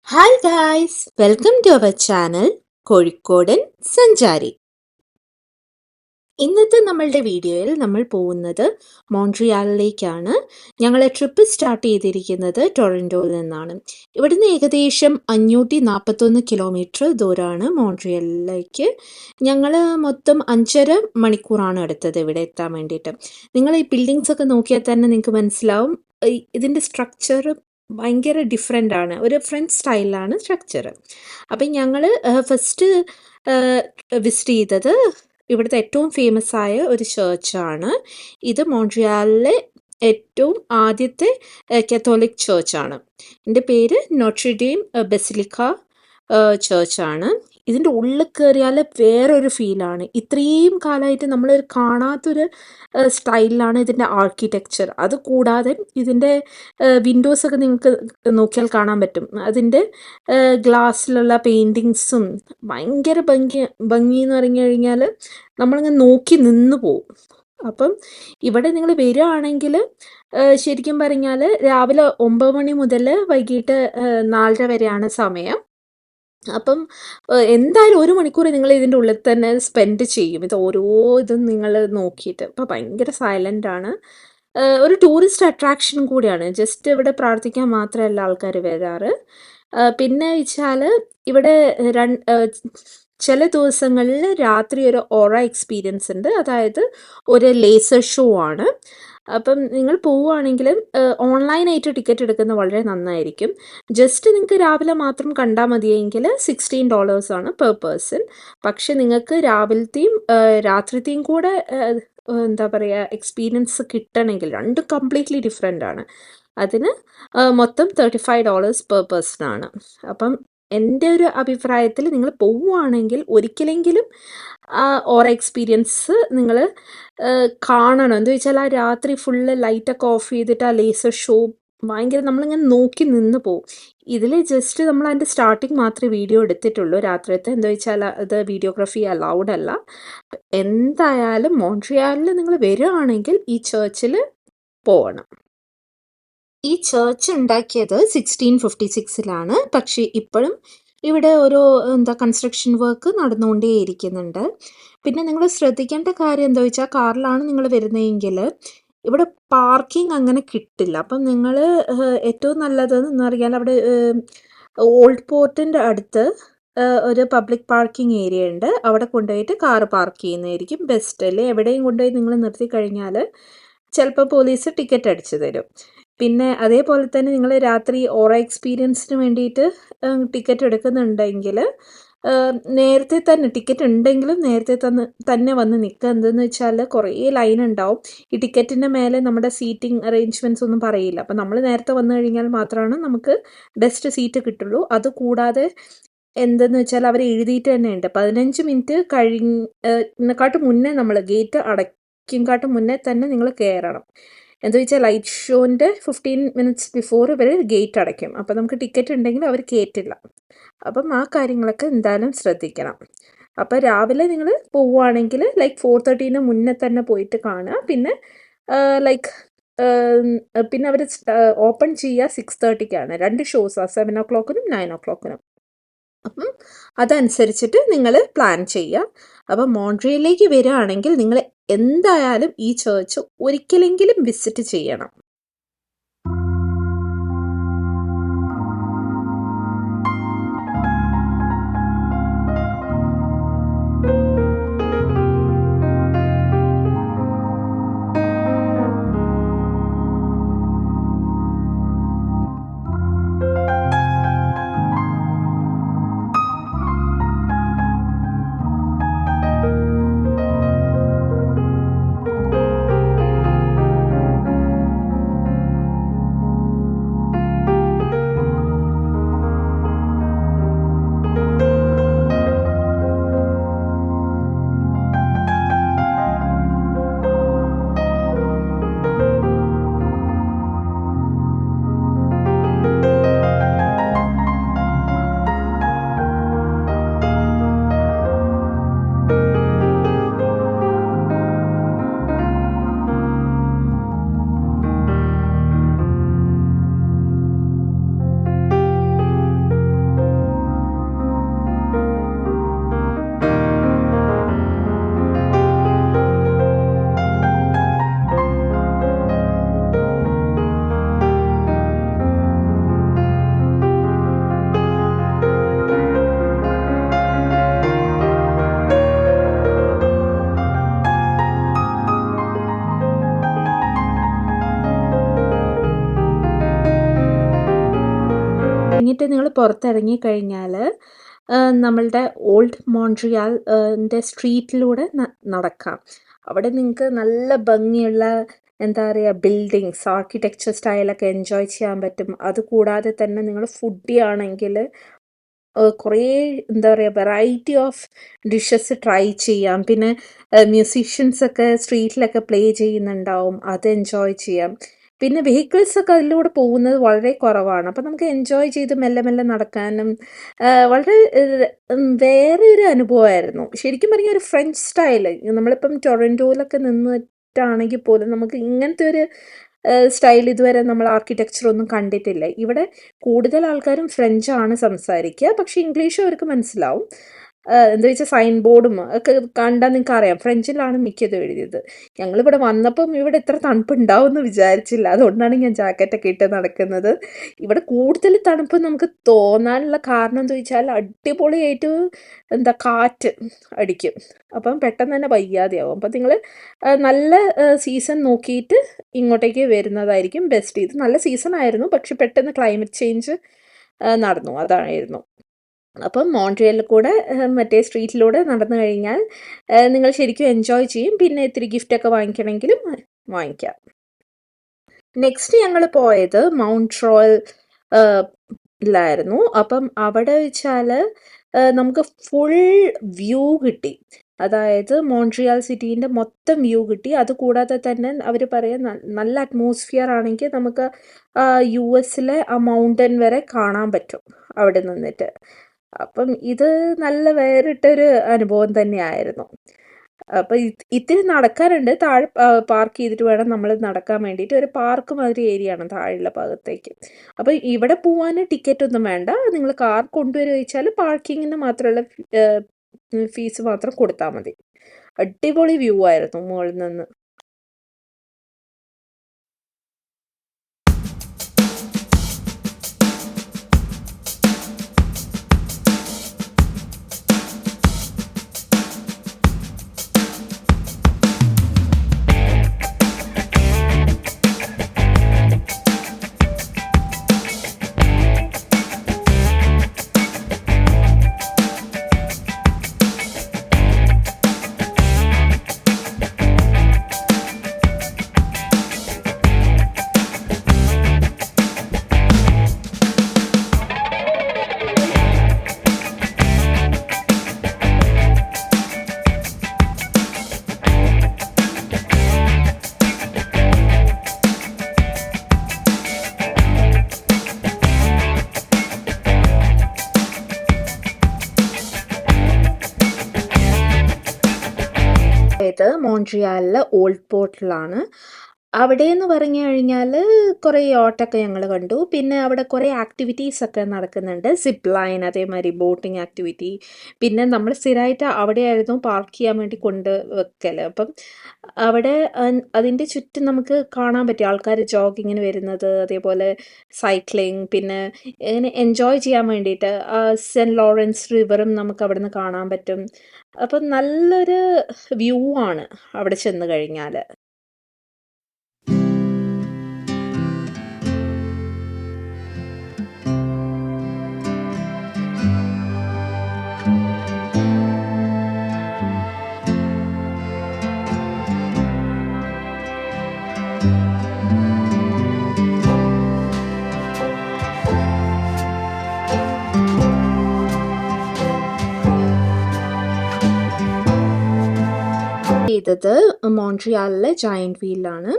Hi guys, welcome to our channel Kozhikodan Sanchari. ഇന്നത്തെ നമ്മളുടെ വീഡിയോയിൽ നമ്മൾ പോകുന്നത് മോൺട്രിയാലിലേക്കാണ്. ഞങ്ങളെ ട്രിപ്പ് സ്റ്റാർട്ട് ചെയ്തിരിക്കുന്നത് ടൊറൻറ്റോയിൽ നിന്നാണ്. ഇവിടുന്ന് ഏകദേശം 541 കിലോമീറ്റർ ദൂരമാണ് മോൺട്രിയലിലേക്ക്. ഞങ്ങൾ മൊത്തം 5.5 മണിക്കൂറാണ് എടുത്തത് ഇവിടെ എത്താൻ വേണ്ടിയിട്ട്. നിങ്ങൾ ഈ ബിൽഡിങ്സ് ഒക്കെ നോക്കിയാൽ തന്നെ നിങ്ങൾക്ക് മനസ്സിലാവും, ഇതിൻ്റെ സ്ട്രക്ചർ ഭയങ്കര ഡിഫറെൻ്റ് ആണ്. ഒരു ഫ്രഞ്ച് സ്റ്റൈലിലാണ് സ്ട്രക്ചർ. അപ്പം ഞങ്ങൾ ഫസ്റ്റ് വിസിറ്റ് ചെയ്തത് ഇവിടുത്തെ ഏറ്റവും ഫേമസ് ആയ ഒരു ചേർച്ചാണ്. ഇത് മോൺട്രിയാലിലെ ഏറ്റവും ആദ്യത്തെ കത്തോലിക് ചേർച്ചാണ്. ഇതിൻ്റെ പേര് നോട്രിഡേം ബസിലിക്ക ചേർച്ചാണ്. ഇതിൻ്റെ ഉള്ളിൽ കയറിയാൽ വേറൊരു ഫീലാണ്. ഇത്രയും കാലമായിട്ട് നമ്മൾ കാണാത്തൊരു സ്റ്റൈലിലാണ് ഇതിൻ്റെ ആർക്കിടെക്ചർ. അതുകൂടാതെ ഇതിൻ്റെ വിൻഡോസൊക്കെ നിങ്ങൾക്ക് നോക്കിയാൽ കാണാൻ പറ്റും. അതിൻ്റെ ഗ്ലാസ്സിലുള്ള പെയിൻറ്റിങ്സും ഭയങ്കര ഭംഗി എന്ന് പറഞ്ഞു കഴിഞ്ഞാൽ നമ്മളിങ്ങനെ നോക്കി നിന്ന് പോവും. അപ്പം ഇവിടെ നിങ്ങൾ വരികയാണെങ്കിൽ ശരിക്കും പറഞ്ഞാൽ രാവിലെ 9 മണി മുതൽ വൈകിട്ട് 4:30 വരെയാണ് സമയം. അപ്പം എന്തായാലും 1 മണിക്കൂർ നിങ്ങൾ ഇതിൻ്റെ ഉള്ളിൽ തന്നെ സ്പെൻഡ് ചെയ്യും, ഇത് ഓരോ ഇതും നിങ്ങൾ നോക്കിയിട്ട്. അപ്പം ഭയങ്കര സൈലൻ്റ് ആണ്. ഒരു ടൂറിസ്റ്റ് അട്രാക്ഷൻ കൂടിയാണ്. ജസ്റ്റ് ഇവിടെ പ്രാർത്ഥിക്കാൻ മാത്രമല്ല ആൾക്കാർ വരാറ്. പിന്നെ വെച്ചാൽ ഇവിടെ ചില ദിവസങ്ങളിൽ രാത്രി ഒരു ഓറ എക്സ്പീരിയൻസ് ഉണ്ട്, അതായത് ഒരു ലേസർ ഷോ ആണ്. അപ്പം നിങ്ങൾ പോവുകയാണെങ്കിൽ ഓൺലൈനായിട്ട് ടിക്കറ്റ് എടുക്കുന്നത് വളരെ നന്നായിരിക്കും. ജസ്റ്റ് നിങ്ങൾക്ക് രാവിലെ മാത്രം കണ്ടാൽ മതിയെങ്കിൽ $16 ആണ് പെർ പേഴ്സൺ. പക്ഷെ നിങ്ങൾക്ക് രാവിലത്തെയും രാത്രിത്തെയും കൂടെ എന്താ പറയുക എക്സ്പീരിയൻസ് കിട്ടണമെങ്കിൽ രണ്ടും കംപ്ലീറ്റ്ലി ഡിഫറെൻ്റ് ആണ്. അതിന് മൊത്തം $35 പെർ പേഴ്സൺ ആണ്. അപ്പം എൻ്റെ ഒരു അഭിപ്രായത്തിൽ നിങ്ങൾ പോവുകയാണെങ്കിൽ ഒരിക്കലെങ്കിലും ഓറ എക്സ്പീരിയൻസ് നിങ്ങൾ കാണണം. എന്താ വെച്ചാൽ ആ രാത്രി ഫുള്ള് ലൈറ്റൊക്കെ ഓഫ് ചെയ്തിട്ട് ആ ലേസർ ഷോ ഭയങ്കര നമ്മളിങ്ങനെ നോക്കി നിന്ന് പോവും. ഇതിൽ ജസ്റ്റ് നമ്മൾ അതിൻ്റെ സ്റ്റാർട്ടിങ് മാത്രമേ വീഡിയോ എടുത്തിട്ടുള്ളൂ രാത്രിയത്തെ. എന്താ വെച്ചാൽ അത് വീഡിയോഗ്രാഫി അലൗഡ് അല്ല. എന്തായാലും മോൺട്രിയാലിൽ നിങ്ങൾ വരികയാണെങ്കിൽ ഈ ചേർച്ചിൽ പോകണം. ഈ ചേർച്ച് ഉണ്ടാക്കിയത് 1656 പക്ഷേ ഇപ്പോഴും ഇവിടെ ഒരു കൺസ്ട്രക്ഷൻ വർക്ക് നടന്നുകൊണ്ടേയിരിക്കുന്നുണ്ട്. പിന്നെ നിങ്ങൾ ശ്രദ്ധിക്കേണ്ട കാര്യം എന്താ വെച്ചാൽ കാറിലാണ് നിങ്ങൾ വരുന്നതെങ്കിൽ ഇവിടെ പാർക്കിംഗ് അങ്ങനെ കിട്ടില്ല. അപ്പം നിങ്ങൾ ഏറ്റവും നല്ലതെന്ന് അറിയാൻ അവിടെ ഓൾഡ് പോർട്ടിൻ്റെ അടുത്ത് ഒരു പബ്ലിക് പാർക്കിംഗ് ഏരിയ ഉണ്ട്. അവിടെ കൊണ്ടുപോയിട്ട് കാറ് പാർക്ക് ചെയ്യുന്നതായിരിക്കും ബെസ്റ്റ്. അല്ലേ എവിടെയും കൊണ്ടുപോയി നിങ്ങൾ നിർത്തി കഴിഞ്ഞാൽ ചിലപ്പോൾ പോലീസ് ടിക്കറ്റ് അടിച്ചു തരും. പിന്നെ അതേപോലെ തന്നെ നിങ്ങൾ രാത്രി ഓറ എക്സ്പീരിയൻസിന് വേണ്ടിയിട്ട് ടിക്കറ്റ് എടുക്കുന്നുണ്ടെങ്കിൽ നേരത്തെ തന്നെ ടിക്കറ്റ് ഉണ്ടെങ്കിലും നേരത്തെ തന്നെ വന്ന് നിൽക്കുക. എന്തെന്ന് വെച്ചാൽ കുറേ ലൈൻ ഉണ്ടാവും. ഈ ടിക്കറ്റിൻ്റെ മേലെ നമ്മുടെ സീറ്റിംഗ് അറേഞ്ച്മെൻറ്റ്സ് ഒന്നും പറയില്ല. അപ്പം നമ്മൾ നേരത്തെ വന്നു കഴിഞ്ഞാൽ മാത്രമാണ് നമുക്ക് ബെസ്റ്റ് സീറ്റ് കിട്ടുള്ളൂ. അതുകൂടാതെ എന്തെന്ന് വെച്ചാൽ അവർ എഴുതിയിട്ട് തന്നെ ഉണ്ട് 15 മിനിറ്റ് കഴിഞ്ഞക്കാട്ട് മുന്നേ നമ്മൾ ഗേറ്റ് അടയ്ക്കുംകാട്ട് മുന്നേ തന്നെ നിങ്ങൾ കയറണം. എന്താ വെച്ചാൽ ലൈറ്റ് ഷോൻ്റെ 15 മിനിറ്റ്സ് ബിഫോർ ഇവർ ഗേറ്റ് അടയ്ക്കും. അപ്പം നമുക്ക് ടിക്കറ്റ് ഉണ്ടെങ്കിൽ അവർ കയറ്റില്ല. അപ്പം ആ കാര്യങ്ങളൊക്കെ എന്തായാലും ശ്രദ്ധിക്കണം. അപ്പോൾ രാവിലെ നിങ്ങൾ പോവുകയാണെങ്കിൽ 4:30 മുന്നേ തന്നെ പോയിട്ട് കാണുക. പിന്നെ പിന്നെ അവർ ഓപ്പൺ ചെയ്യുക 6:30 2 ഷോസാണ്, 7 o'clock 9 o'clock. അപ്പം അതനുസരിച്ചിട്ട് നിങ്ങൾ പ്ലാൻ ചെയ്യുക. അപ്പം മോൺട്രിയലിലേക്ക് വരികയാണെങ്കിൽ നിങ്ങൾ എന്തായാലും ഈ ചേർച്ച് ഒരിക്കലെങ്കിലും വിസിറ്റ് ചെയ്യണം. കഴിഞ്ഞിട്ട് നിങ്ങൾ പുറത്തിറങ്ങി കഴിഞ്ഞാൽ നമ്മളുടെ ഓൾഡ് മോൺട്രിയാൽ ൻ്റെ സ്ട്രീറ്റിലൂടെ നടക്കാം. അവിടെ നിങ്ങൾക്ക് നല്ല ഭംഗിയുള്ള എന്താ പറയുക ബിൽഡിങ്സ് ആർക്കിടെക്ചർ സ്റ്റൈലൊക്കെ എൻജോയ് ചെയ്യാൻ പറ്റും. അതുകൂടാതെ തന്നെ നിങ്ങൾ ഫുഡി ആണെങ്കിൽ കുറേ എന്താ പറയുക വെറൈറ്റി ഓഫ് ഡിഷസ് ട്രൈ ചെയ്യാം. പിന്നെ മ്യൂസീഷ്യൻസൊക്കെ സ്ട്രീറ്റിലൊക്കെ പ്ലേ ചെയ്യുന്നുണ്ടാവും, അത് എൻജോയ് ചെയ്യാം. പിന്നെ വെഹിക്കിൾസൊക്കെ അതിലൂടെ പോകുന്നത് വളരെ കുറവാണ്. അപ്പം നമുക്ക് എൻജോയ് ചെയ്ത് മെല്ലെ മെല്ലെ നടക്കാനും വളരെ വേറെ ഒരു അനുഭവമായിരുന്നു. ശരിക്കും പറഞ്ഞാൽ ഒരു ഫ്രഞ്ച് സ്റ്റൈല്. നമ്മളിപ്പം ടൊറൻറ്റോയിലൊക്കെ നിന്നിട്ടാണെങ്കിൽ പോലും നമുക്ക് ഇങ്ങനത്തെ ഒരു സ്റ്റൈൽ ഇതുവരെ നമ്മൾ ആർക്കിടെക്ചർ ഒന്നും കണ്ടിട്ടില്ല. ഇവിടെ കൂടുതൽ ആൾക്കാരും ഫ്രഞ്ചാണ് സംസാരിക്കുക, പക്ഷെ ഇംഗ്ലീഷും അവർക്ക് മനസ്സിലാവും. എന്താ വെച്ചാൽ സൈൻ ബോർഡും ഒക്കെ കണ്ടാൽ നിങ്ങൾക്ക് അറിയാം ഫ്രഞ്ചിലാണ് മിക്കതും എഴുതിയത്. ഞങ്ങളിവിടെ വന്നപ്പം ഇവിടെ ഇത്ര തണുപ്പ് ഉണ്ടാവുമെന്ന് വിചാരിച്ചില്ല. അതുകൊണ്ടാണ് ഞാൻ ജാക്കറ്റൊക്കെ ഇട്ട് നടക്കുന്നത്. ഇവിടെ കൂടുതൽ തണുപ്പ് നമുക്ക് തോന്നാനുള്ള കാരണം എന്താ വെച്ചാൽ അടിപൊളിയായിട്ട് എന്താ കാറ്റ് അടിക്കും. അപ്പം പെട്ടെന്ന് തന്നെ വയ്യാതെയാവും. അപ്പം നിങ്ങൾ നല്ല സീസൺ നോക്കിയിട്ട് ഇങ്ങോട്ടേക്ക് വരുന്നതായിരിക്കും ബെസ്റ്റ്. ഇത് നല്ല സീസൺ ആയിരുന്നു, പക്ഷെ പെട്ടെന്ന് ക്ലൈമറ്റ് ചേഞ്ച് നടന്നു, അതായിരുന്നു. അപ്പം മോൺട്രിയലിൽ കൂടെ മറ്റേ സ്ട്രീറ്റിലൂടെ നടന്നു കഴിഞ്ഞാൽ നിങ്ങൾ ശരിക്കും എൻജോയ് ചെയ്യും. പിന്നെ ഇത്തിരി ഗിഫ്റ്റൊക്കെ വാങ്ങിക്കണമെങ്കിലും വാങ്ങിക്കാം. നെക്സ്റ്റ് ഞങ്ങൾ പോയത് മൗണ്ട് റോയൽ ലായിരുന്നു. അപ്പം അവിടെ വെച്ചാൽ നമുക്ക് ഫുൾ വ്യൂ കിട്ടി. അതായത് മോൺട്രിയാൽ സിറ്റീൻ്റെ മൊത്തം വ്യൂ കിട്ടി. അതുകൂടാതെ തന്നെ അവർ പറയാൻ നല്ല അറ്റ്മോസ്ഫിയർ ആണെങ്കിൽ നമുക്ക് US-ലെ ആ മൗണ്ടൻ വരെ കാണാൻ പറ്റും അവിടെ നിന്നിട്ട്. അപ്പം ഇത് നല്ല വേറിട്ടൊരു അനുഭവം തന്നെയായിരുന്നു. അപ്പം ഇത്തിരി നടക്കാനുണ്ട്. താഴെ പാർക്ക് ചെയ്തിട്ട് വേണം നമ്മൾ നടക്കാൻ വേണ്ടിയിട്ട്. ഒരു പാർക്ക് മാതിരി ഏരിയ ആണ് താഴെയുള്ള ഭാഗത്തേക്ക്. അപ്പം ഇവിടെ പോവാൻ ടിക്കറ്റ് ഒന്നും വേണ്ട. നിങ്ങൾ കാർ കൊണ്ടുവരുക വെച്ചാൽ പാർക്കിങ്ങിന് മാത്രമുള്ള ഫീസ് മാത്രം കൊടുത്താൽ മതി. അടിപൊളി വ്യൂ ആയിരുന്നു മുകളിൽ നിന്ന്. ഇത് മോൺട്രിയാലിലെ ഓൾഡ് പോർട്ടിലാണ്. അവിടെ എന്ന് പറഞ്ഞു കഴിഞ്ഞാൽ കുറേ യോട്ടൊക്കെ ഞങ്ങൾ കണ്ടു. പിന്നെ അവിടെ കുറേ ആക്ടിവിറ്റീസൊക്കെ നടക്കുന്നുണ്ട്. സിപ്പ് ലൈൻ, അതേമാതിരി ബോട്ടിങ് ആക്ടിവിറ്റി. പിന്നെ നമ്മൾ സ്ഥിരമായിട്ട് അവിടെയായിരുന്നു പാർക്ക് ചെയ്യാൻ വേണ്ടി കൊണ്ട് വെക്കൽ. അപ്പം അവിടെ അതിൻ്റെ ചുറ്റും നമുക്ക് കാണാൻ പറ്റും ആൾക്കാർ ജോഗിങ്ങിന് വരുന്നത്, അതേപോലെ സൈക്ലിങ്. പിന്നെ ഇങ്ങനെ എൻജോയ് ചെയ്യാൻ വേണ്ടിയിട്ട് സെൻറ്റ് ലോറൻസ് റിവറും നമുക്ക് അവിടെ നിന്ന് കാണാൻ പറ്റും. അപ്പം നല്ലൊരു വ്യൂ ആണ് അവിടെ ചെന്ന് കഴിഞ്ഞാൽ. ചെയ്തത് മോൺട്രിയാലിലെ ജയൻറ്റ് വീലാണ്.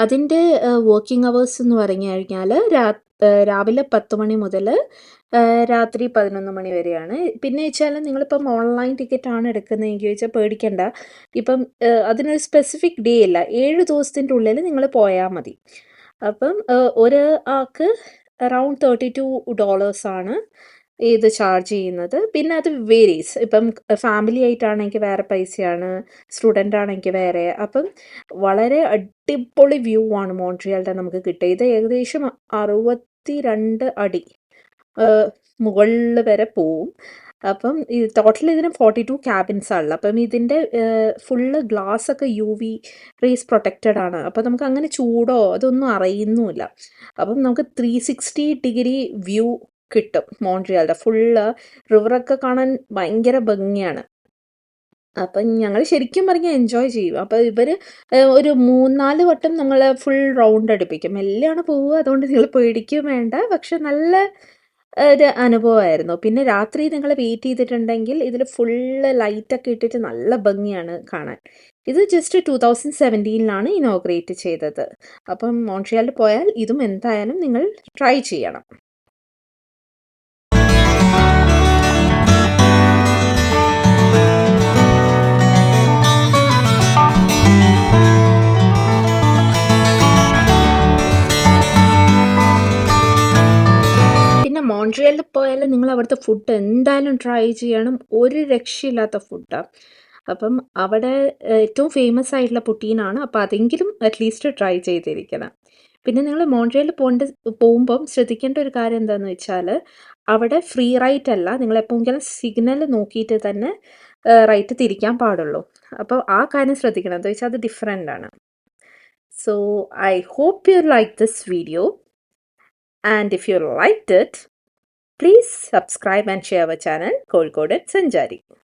അതിൻ്റെ വർക്കിംഗ് അവേഴ്സ് എന്ന് പറഞ്ഞു കഴിഞ്ഞാൽ രാവിലെ 10 മണി മുതൽ രാത്രി 11 മണി വരെയാണ്. പിന്നെ വെച്ചാൽ നിങ്ങളിപ്പം ഓൺലൈൻ ടിക്കറ്റാണ് എടുക്കുന്നതെങ്കിൽ ചോദിച്ചാൽ പേടിക്കണ്ട. ഇപ്പം അതിനൊരു സ്പെസിഫിക് ഡേ ഇല്ല, 7 ദിവസത്തിൻ്റെ ഉള്ളിൽ നിങ്ങൾ പോയാൽ മതി. അപ്പം ഒരു ആൾക്ക് അറൗണ്ട് $32 ആണ് ഇത് ചാർജ് ചെയ്യുന്നത്. പിന്നെ അത് വേരീസ്. ഇപ്പം ഫാമിലി ആയിട്ടാണെങ്കിൽ വേറെ പൈസയാണ്, സ്റ്റുഡൻ്റ് ആണെങ്കിൽ വേറെ. അപ്പം വളരെ അടിപൊളി വ്യൂ ആണ് മോൺട്രിയാലിൻ്റെ നമുക്ക് കിട്ടുക. ഇത് ഏകദേശം 62 അടി മുകളിൽ വരെ പോവും. അപ്പം ഈ ടോട്ടൽ ഇതിന് 42 ക്യാബിൻസ് ആണല്ലോ. അപ്പം ഇതിൻ്റെ ഫുള്ള് ഗ്ലാസ് ഒക്കെ UV റേസ് പ്രൊട്ടക്റ്റഡ് ആണ്. അപ്പം നമുക്ക് അങ്ങനെ ചൂടോ അതൊന്നും അറിയുന്നുമില്ല. അപ്പം നമുക്ക് 360 ഡിഗ്രി വ്യൂ കിട്ടും. മോൺട്രിയാലിൻ്റെ ഫുള്ള് റിവറൊക്കെ കാണാൻ ഭയങ്കര ഭംഗിയാണ്. അപ്പം ഞങ്ങൾ ശരിക്കും പറഞ്ഞാൽ എൻജോയ് ചെയ്യും. അപ്പോൾ ഇവർ ഒരു 3-4 വട്ടം നമ്മളെ ഫുൾ റൗണ്ട് അടുപ്പിക്കും. മെല്ലെയാണ് പോവുക, അതുകൊണ്ട് നിങ്ങൾ പേടിക്കുകയും വേണ്ട. പക്ഷെ നല്ല ഒരു അനുഭവമായിരുന്നു. പിന്നെ രാത്രി നിങ്ങൾ വെയിറ്റ് ചെയ്തിട്ടുണ്ടെങ്കിൽ ഇതിൽ ഫുള്ള് ലൈറ്റൊക്കെ ഇട്ടിട്ട് നല്ല ഭംഗിയാണ് കാണാൻ. ഇത് ജസ്റ്റ് 2017 ഇനോഗ്രേറ്റ് ചെയ്തത്. അപ്പം മോൺട്രിയാലിൽ പോയാൽ ഇതും എന്തായാലും നിങ്ങൾ ട്രൈ ചെയ്യണം. പിന്നെ മോൺട്രിയലിൽ പോയാൽ നിങ്ങൾ അവിടുത്തെ ഫുഡ് എന്തായാലും ട്രൈ ചെയ്യണം. ഒരു രക്ഷയില്ലാത്ത ഫുഡാണ്. അപ്പം അവിടെ ഏറ്റവും ഫേമസ് ആയിട്ടുള്ള പുട്ടീനാണ്. അപ്പോൾ അതെങ്കിലും അറ്റ്ലീസ്റ്റ് ട്രൈ ചെയ്തിരിക്കണം. പിന്നെ നിങ്ങൾ മോൺട്രിയലിൽ പോകുമ്പം ശ്രദ്ധിക്കേണ്ട ഒരു കാര്യം എന്താണെന്ന് വെച്ചാൽ അവിടെ ഫ്രീ റൈറ്റ് അല്ല. നിങ്ങൾ എപ്പോഴെങ്കിലും സിഗ്നൽ നോക്കിയിട്ട് തന്നെ റൈറ്റ് തിരിക്കാൻ പാടുള്ളൂ. അപ്പോൾ ആ കാര്യം ശ്രദ്ധിക്കണം. എന്താ വെച്ചാൽ അത് ഡിഫറെൻ്റ് ആണ്. So I hope you like this video. And if you liked it, please subscribe and share our channel, Kozhikode Sanchari.